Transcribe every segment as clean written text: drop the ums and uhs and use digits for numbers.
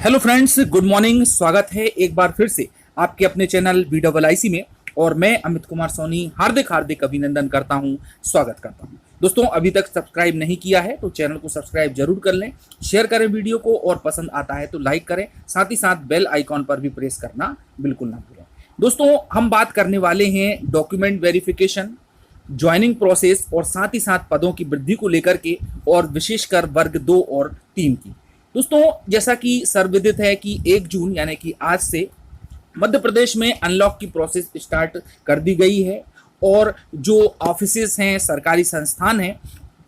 Hello friends, good morning. स्वागत है एक बार फिर से आपके अपने चैनल BIIC में। और मैं अमित कुमार सोनी हार्दिक हार्दिक अभिनंदन करता हूं, स्वागत करता हूं। दोस्तों, अभी तक सब्सक्राइब नहीं किया है तो चैनल को सब्सक्राइब जरूर कर लें, शेयर करें वीडियो को, और पसंद आता है तो लाइक करें। साथ ही साथ बेल आइकॉन पर भी प्रेस करना बिल्कुल ना भूलें। दोस्तों, हम बात करने वाले हैं डॉक्यूमेंट वेरिफिकेशन, ज्वाइनिंग प्रोसेस और साथ ही साथ पदों की वृद्धि को लेकर के, और विशेषकर वर्ग 2 और 3 की। दोस्तों, जैसा कि सर्वविदित है कि 1 जून यानी कि आज से मध्य प्रदेश में अनलॉक की प्रोसेस स्टार्ट कर दी गई है, और जो ऑफिसेस हैं, सरकारी संस्थान हैं,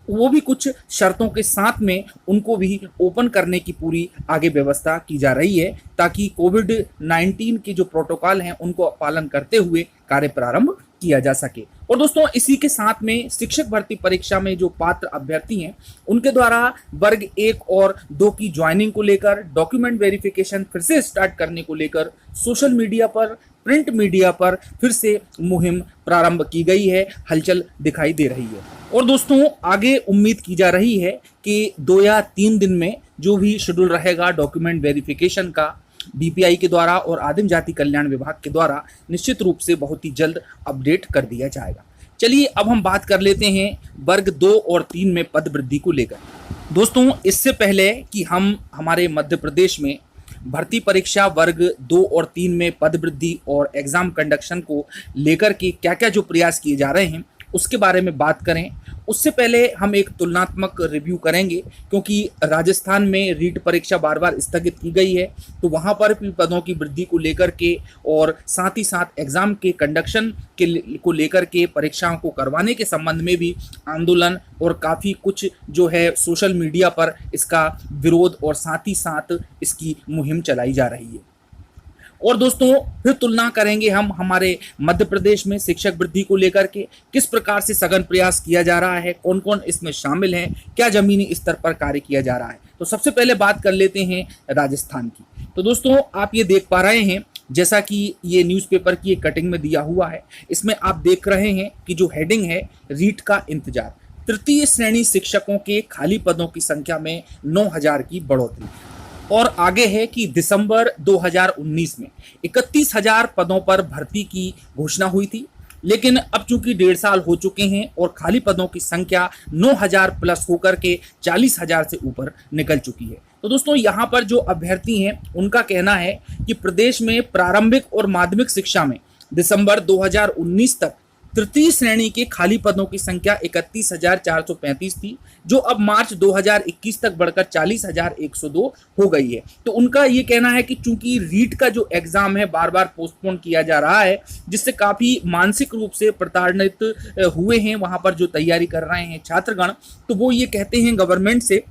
वो भी कुछ शर्तों के साथ में उनको भी ओपन करने की पूरी आगे व्यवस्था की जा रही है, ताकि कोविड-19 के जो प्रोटोकॉल हैं उनको पालन करते हुए कार्य प्रारंभ किया जा सके। और दोस्तों, इसी के साथ में शिक्षक भर्ती परीक्षा में जो पात्र अभ्यर्थी हैं उनके द्वारा वर्ग 1 और 2 की ज्वाइनिंग को लेकर, डॉक्यूमेंट वेरिफिकेशन फिर से स्टार्ट करने को लेकर सोशल मीडिया पर, प्रिंट मीडिया पर फिर से मुहिम प्रारंभ की गई है, हलचल दिखाई दे रही है। और दोस्तों, आगे उम्मीद की जा रही है कि 2 या 3 दिन में जो भी शेड्यूल रहेगा डॉक्यूमेंट वेरिफिकेशन का, BPI के द्वारा और आदिम जाति कल्याण विभाग के द्वारा निश्चित रूप से बहुत ही जल्द अपडेट कर दिया जाएगा। चलिए, अब हम बात कर लेते हैं वर्ग 2 और 3 में पद वृद्धि को लेकर। दोस्तों, इससे पहले कि हम हमारे मध्य प्रदेश में भर्ती परीक्षा वर्ग 2 और 3 में पद वृद्धि और एग्जाम कंडक्शन को लेकर के क्या क्या जो प्रयास किए जा रहे हैं उसके बारे में बात करें, उससे पहले हम एक तुलनात्मक रिव्यू करेंगे, क्योंकि राजस्थान में रीट परीक्षा बार बार स्थगित की गई है, तो वहाँ पर भी पदों की वृद्धि को लेकर के और साथ ही साथ एग्जाम के कंडक्शन को लेकर के, परीक्षाओं को करवाने के संबंध में भी आंदोलन और काफ़ी कुछ जो है सोशल मीडिया पर इसका विरोध और साथ ही साथ इसकी मुहिम चलाई जा रही है। और दोस्तों, फिर तुलना करेंगे हम हमारे मध्य प्रदेश में शिक्षक वृद्धि को लेकर के किस प्रकार से सघन प्रयास किया जा रहा है, कौन कौन इसमें शामिल हैं, क्या जमीनी स्तर पर कार्य किया जा रहा है। तो सबसे पहले बात कर लेते हैं राजस्थान की। तो दोस्तों, आप ये देख पा रहे हैं, जैसा कि ये न्यूज़पेपर की एक कटिंग में दिया हुआ है, इसमें आप देख रहे हैं कि जो हेडिंग है, रीट का इंतजार, तृतीय श्रेणी शिक्षकों के खाली पदों की संख्या में 9,000 की बढ़ोतरी। और आगे है कि दिसंबर 2019 में 31,000 पदों पर भर्ती की घोषणा हुई थी, लेकिन अब चूंकि 1.5 साल हो चुके हैं और खाली पदों की संख्या 9,000 प्लस होकर के 40,000 से ऊपर निकल चुकी है। तो दोस्तों, यहाँ पर जो अभ्यर्थी हैं उनका कहना है कि प्रदेश में प्रारंभिक और माध्यमिक शिक्षा में दिसंबर 2019 तक तृतीय श्रेणी के खाली पदों की संख्या 31,435 थी, जो अब मार्च 2021 तक बढ़कर 40,102 हो गई है। तो उनका ये कहना है कि चूंकि रीट का जो एग्जाम है बार बार पोस्टपोन किया जा रहा है, जिससे काफ़ी मानसिक रूप से प्रताड़ित हुए हैं वहाँ पर जो तैयारी कर रहे हैं छात्रगण, तो वो ये कहते हैं गवर्नमेंट से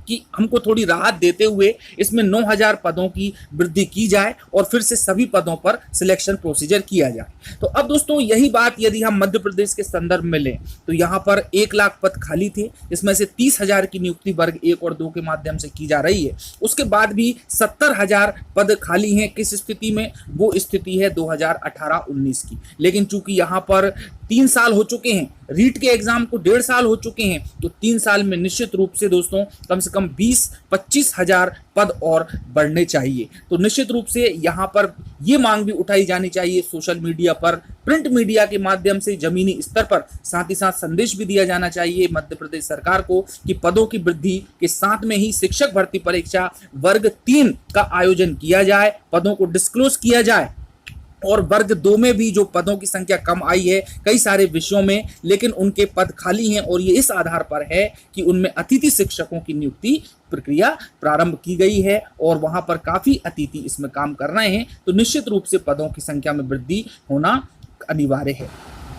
कि हमको थोड़ी राहत देते हुए इसमें 9,000 पदों की वृद्धि की जाए और फिर से सभी पदों पर सिलेक्शन प्रोसीजर किया जाए। तो अब दोस्तों, यही बात यदि हम मध्य प्रदेश के संदर्भ में लें तो यहाँ पर 1 लाख पद खाली थे, जिसमें से 30,000 की नियुक्ति वर्ग 1 और 2 के माध्यम से की जा रही है। उसके बाद भी 70,000 पद खाली हैं। किस स्थिति में? वो स्थिति है 2018-19 की। लेकिन चूंकि यहाँ पर 3 साल हो चुके हैं, रीट के एग्जाम को 1.5 साल हो चुके हैं, तो 3 साल में निश्चित रूप से दोस्तों कम से कम 20-25 हजार पद और बढ़ने चाहिए। तो निश्चित रूप से यहाँ पर ये मांग भी उठाई जानी चाहिए सोशल मीडिया पर, प्रिंट मीडिया के माध्यम से, जमीनी स्तर पर। साथ ही साथ संदेश भी दिया जाना चाहिए मध्य प्रदेश सरकार को कि पदों की वृद्धि के साथ में ही शिक्षक भर्ती परीक्षा वर्ग 3 का आयोजन किया जाए, पदों को डिस्क्लोज किया जाए। और वर्ग 2 में भी जो पदों की संख्या कम आई है कई सारे विषयों में, लेकिन उनके पद खाली हैं, और ये इस आधार पर है कि उनमें अतिथि शिक्षकों की नियुक्ति प्रक्रिया प्रारंभ की गई है और वहां पर काफ़ी अतिथि इसमें काम कर रहे हैं। तो निश्चित रूप से पदों की संख्या में वृद्धि होना अनिवार्य है।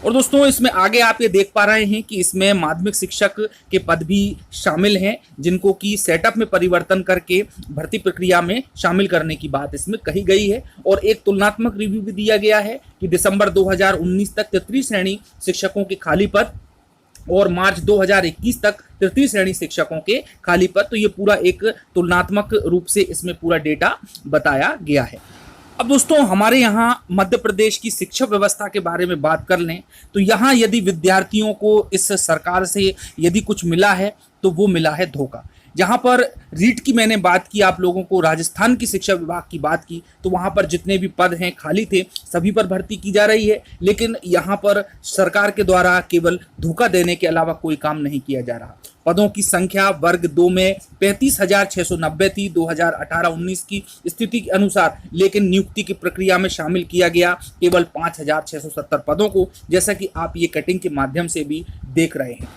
और दोस्तों, इसमें आगे आप ये देख पा रहे हैं कि इसमें माध्यमिक शिक्षक के पद भी शामिल हैं, जिनको कि सेटअप में परिवर्तन करके भर्ती प्रक्रिया में शामिल करने की बात इसमें कही गई है। और एक तुलनात्मक रिव्यू भी दिया गया है कि दिसंबर 2019 तक तृतीय श्रेणी शिक्षकों के खाली पद और मार्च 2021 तक तृतीय श्रेणी शिक्षकों के खाली पद। तो ये पूरा एक तुलनात्मक रूप से इसमें पूरा डेटा बताया गया है। अब दोस्तों, हमारे यहाँ मध्य प्रदेश की शिक्षा व्यवस्था के बारे में बात कर लें तो यहाँ यदि विद्यार्थियों को इस सरकार से यदि कुछ मिला है तो वो मिला है धोखा। जहां पर रीट की मैंने बात की आप लोगों को, राजस्थान की शिक्षा विभाग की बात की, तो वहां पर जितने भी पद हैं खाली थे सभी पर भर्ती की जा रही है, लेकिन यहां पर सरकार के द्वारा केवल धोखा देने के अलावा कोई काम नहीं किया जा रहा। पदों की संख्या वर्ग 2 में 35,690 थी 2018-19 की स्थिति के अनुसार, लेकिन नियुक्ति की प्रक्रिया में शामिल किया गया केवल 5,670 पदों को, जैसा कि आप ये कटिंग के माध्यम से भी देख रहे हैं।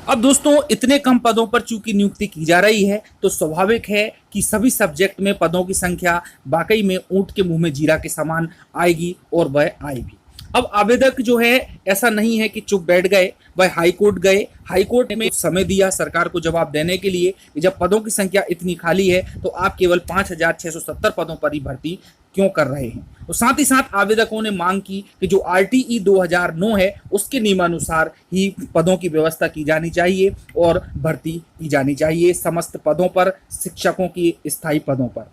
अब दोस्तों इतने कम पदों पर चूंकि नियुक्ति की जा रही है तो स्वाभाविक है कि सभी सब्जेक्ट में पदों की संख्या वाकई में ऊंट के मुंह में जीरा के समान आएगी और वह आएगी। अब आवेदक जो है ऐसा नहीं है कि चुप बैठ गए, वह हाईकोर्ट गए, हाईकोर्ट में समय दिया सरकार को जवाब देने के लिए कि जब पदों की संख्या इतनी खाली है तो आप केवल 5,670 पदों पर ही भर्ती क्यों कर रहे हैं। और साथ ही साथ आवेदकों ने मांग की कि जो आरटीई 2009 है उसके नियमानुसार ही पदों की व्यवस्था की जानी चाहिए और भर्ती की जानी चाहिए समस्त पदों पर, शिक्षकों की स्थायी पदों पर।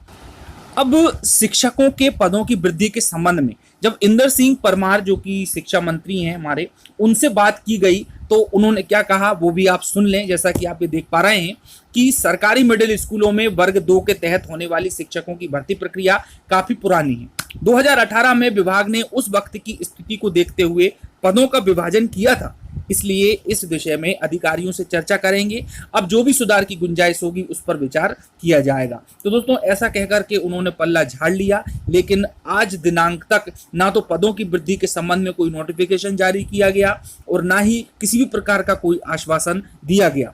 अब शिक्षकों के पदों की वृद्धि के संबंध में जब इंदर सिंह परमार जो कि शिक्षा मंत्री हैं हमारे, उनसे बात की गई तो उन्होंने क्या कहा वो भी आप सुन लें। जैसा कि आप ये देख पा रहे हैं कि सरकारी मिडिल स्कूलों में वर्ग 2 के तहत होने वाली शिक्षकों की भर्ती प्रक्रिया काफी पुरानी है। 2018 में विभाग ने उस वक्त की स्थिति को देखते हुए पदों का विभाजन किया था, इसलिए इस विषय में अधिकारियों से चर्चा करेंगे। अब जो भी सुधार की गुंजाइश होगी उस पर विचार किया जाएगा। तो दोस्तों ऐसा कहकर के उन्होंने पल्ला झाड़ लिया, लेकिन आज दिनांक तक ना तो पदों की वृद्धि के संबंध में कोई नोटिफिकेशन जारी किया गया और ना ही किसी भी प्रकार का कोई आश्वासन दिया गया।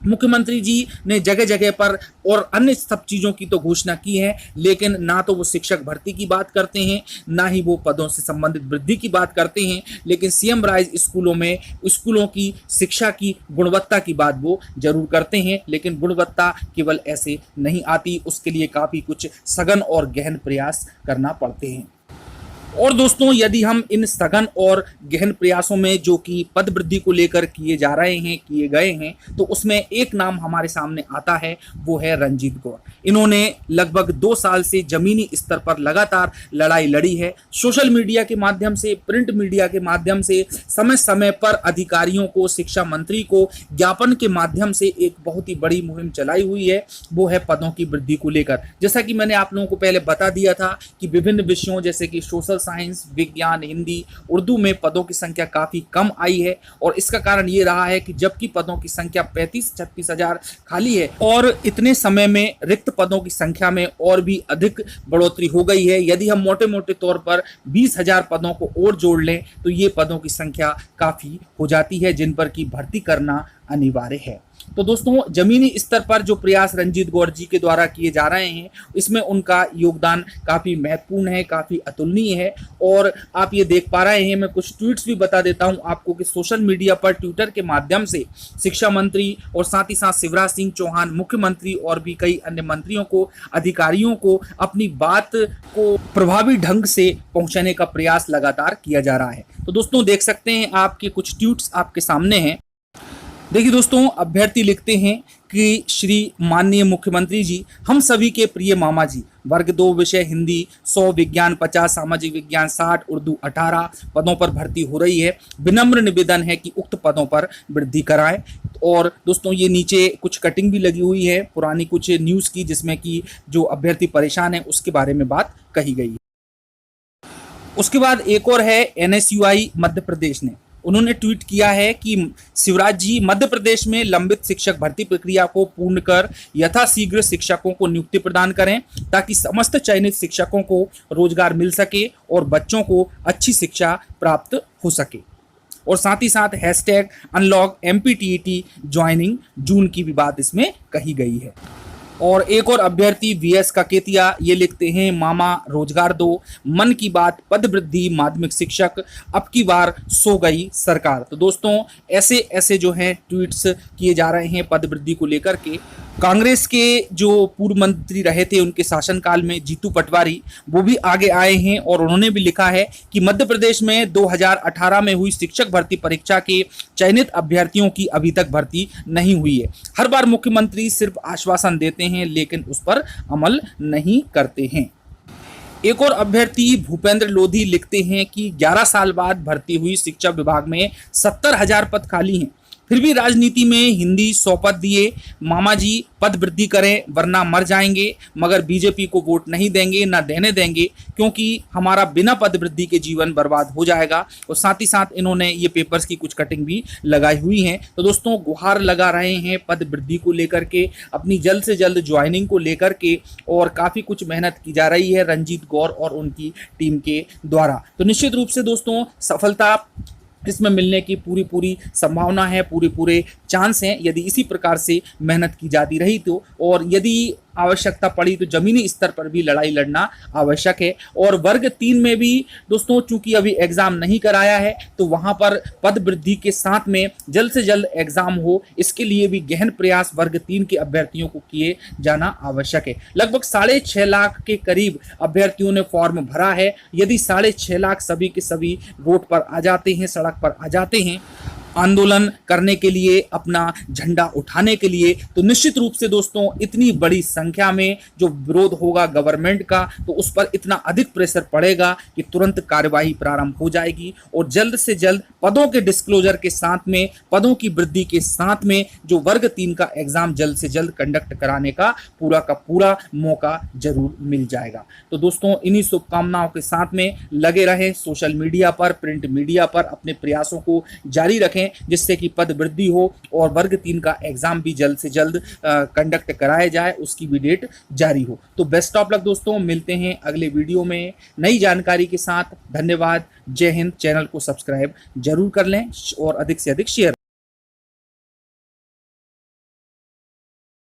मुख्यमंत्री जी ने जगह जगह पर और अन्य सब चीज़ों की तो घोषणा की है, लेकिन ना तो वो शिक्षक भर्ती की बात करते हैं, ना ही वो पदों से संबंधित वृद्धि की बात करते हैं, लेकिन सीएम राइज स्कूलों में स्कूलों की शिक्षा की गुणवत्ता की बात वो जरूर करते हैं, लेकिन गुणवत्ता केवल ऐसे नहीं आती, उसके लिए काफ़ी कुछ सघन और गहन प्रयास करना पड़ते हैं। और दोस्तों यदि हम इन सघन और गहन प्रयासों में जो कि पद वृद्धि को लेकर किए जा रहे हैं, किए गए हैं, तो उसमें एक नाम हमारे सामने आता है, वो है रंजीत गौर। इन्होंने लगभग 2 साल से जमीनी स्तर पर लगातार लड़ाई लड़ी है। सोशल मीडिया के माध्यम से, प्रिंट मीडिया के माध्यम से समय समय पर अधिकारियों को, शिक्षा मंत्री को ज्ञापन के माध्यम से एक बहुत ही बड़ी मुहिम चलाई हुई है, वो है पदों की वृद्धि को लेकर। जैसा कि मैंने आप लोगों को पहले बता दिया था कि विभिन्न विषयों जैसे कि सोशल साइंस, विज्ञान, हिंदी, उर्दू में पदों की संख्या काफी कम आई है और इसका कारण ये रहा है कि जबकि पदों की संख्या 35-36 हजार खाली है और इतने समय में रिक्त पदों की संख्या में और भी अधिक बढ़ोतरी हो गई है। यदि हम मोटे मोटे तौर पर 20,000 पदों को और जोड़ लें तो ये पदों की संख्या काफी हो जाती है जिन पर की भर्ती करना अनिवार्य है। तो दोस्तों जमीनी स्तर पर जो प्रयास रंजीत गौर जी के द्वारा किए जा रहे हैं इसमें उनका योगदान काफ़ी महत्वपूर्ण है, काफ़ी अतुलनीय है। और आप ये देख पा रहे हैं, मैं कुछ ट्वीट्स भी बता देता हूं आपको कि सोशल मीडिया पर ट्विटर के माध्यम से शिक्षा मंत्री और साथ ही साथ शिवराज सिंह चौहान, मुख्यमंत्री और भी कई अन्य मंत्रियों को, अधिकारियों को अपनी बात को प्रभावी ढंग से पहुंचाने का प्रयास लगातार किया जा रहा है। तो दोस्तों देख सकते हैं आपके कुछ ट्वीट्स आपके सामने हैं। देखिए दोस्तों, अभ्यर्थी लिखते हैं कि श्री माननीय मुख्यमंत्री जी, हम सभी के प्रिय मामा जी, वर्ग 2 विषय हिंदी 100, विज्ञान 50, सामाजिक विज्ञान 60, उर्दू 18 पदों पर भर्ती हो रही है। विनम्र निवेदन है कि उक्त पदों पर वृद्धि कराएं। और दोस्तों ये नीचे कुछ कटिंग भी लगी हुई है पुरानी कुछ न्यूज़ की, जिसमें कि जो अभ्यर्थी परेशान है उसके बारे में बात कही गई है। उसके बाद एक और है NSUI मध्य प्रदेश ने, उन्होंने ट्वीट किया है कि शिवराज जी, मध्य प्रदेश में लंबित शिक्षक भर्ती प्रक्रिया को पूर्ण कर यथाशीघ्र शिक्षकों को नियुक्ति प्रदान करें ताकि समस्त चयनित शिक्षकों को रोजगार मिल सके और बच्चों को अच्छी शिक्षा प्राप्त हो सके। और साथ ही साथ हैशटैग अनलॉक MPTET ज्वाइनिंग जून की भी बात इसमें कही गई है। और एक और अभ्यर्थी VS काकेतिया ये लिखते हैं, मामा रोजगार दो, मन की बात पद वृद्धि माध्यमिक शिक्षक, अब की बार सो गई सरकार। तो दोस्तों ऐसे ऐसे जो हैं ट्वीट्स किए जा रहे हैं पद वृद्धि को लेकर के। कांग्रेस के जो पूर्व मंत्री रहे थे उनके शासनकाल में जीतू पटवारी, वो भी आगे आए हैं और उन्होंने भी लिखा है कि मध्य प्रदेश में 2018 में हुई शिक्षक भर्ती परीक्षा के चयनित अभ्यर्थियों की अभी तक भर्ती नहीं हुई है। हर बार मुख्यमंत्री सिर्फ आश्वासन देते हैं लेकिन उस पर अमल नहीं करते हैं। एक और अभ्यर्थी भूपेंद्र लोधी लिखते हैं कि 11 साल बाद भर्ती हुई शिक्षा विभाग में 70,000 पद खाली हैं फिर भी राजनीति में हिंदी शपथ दिए, मामा जी पद वृद्धि करें वरना मर जाएंगे, मगर बीजेपी को वोट नहीं देंगे, ना देने देंगे, क्योंकि हमारा बिना पद वृद्धि के जीवन बर्बाद हो जाएगा। और साथ ही साथ इन्होंने ये पेपर्स की कुछ कटिंग भी लगाई हुई हैं। तो दोस्तों गुहार लगा रहे हैं पद वृद्धि को लेकर के, अपनी जल्द से जल्द ज्वाइनिंग को लेकर के, और काफ़ी कुछ मेहनत की जा रही है रंजीत गौर और उनकी टीम के द्वारा। तो निश्चित रूप से दोस्तों सफलता इसमें मिलने की पूरी संभावना है, पूरे चांस हैं, यदि इसी प्रकार से मेहनत की जाती रही तो। और यदि आवश्यकता पड़ी तो जमीनी स्तर पर भी लड़ाई लड़ना आवश्यक है। और वर्ग 3 में भी दोस्तों चूंकि अभी एग्जाम नहीं कराया है, तो वहां पर पद वृद्धि के साथ में जल्द से जल्द एग्जाम हो, इसके लिए भी गहन प्रयास वर्ग 3 के अभ्यर्थियों को किए जाना आवश्यक है। लगभग 6.5 लाख के करीब अभ्यर्थियों ने फॉर्म भरा है। यदि 6.5 लाख सभी के सभी रोड पर आ जाते हैं, सड़क पर आ जाते हैं आंदोलन करने के लिए, अपना झंडा उठाने के लिए, तो निश्चित रूप से दोस्तों इतनी बड़ी संख्या में जो विरोध होगा गवर्नमेंट का, तो उस पर इतना अधिक प्रेशर पड़ेगा कि तुरंत कार्यवाही प्रारंभ हो जाएगी। और जल्द से जल्द पदों के डिस्क्लोजर के साथ में, पदों की वृद्धि के साथ में जो वर्ग 3 का एग्जाम जल्द से जल्द कंडक्ट कराने का पूरा मौका जरूर मिल जाएगा। तो दोस्तों इन्हीं शुभकामनाओं के साथ में लगे रहें, सोशल मीडिया पर, प्रिंट मीडिया पर अपने प्रयासों को जारी रखें, जिससे कि पद वृद्धि हो और वर्ग 3 का एग्जाम भी जल्द से जल्द कंडक्ट कराया जाए, उसकी भी डेट जारी हो। तो बेस्ट ऑफ लक दोस्तों, मिलते हैं अगले वीडियो में नई जानकारी के साथ। धन्यवाद, जय हिंद। चैनल को सब्सक्राइब जरूर कर लें और अधिक से अधिक शेयर।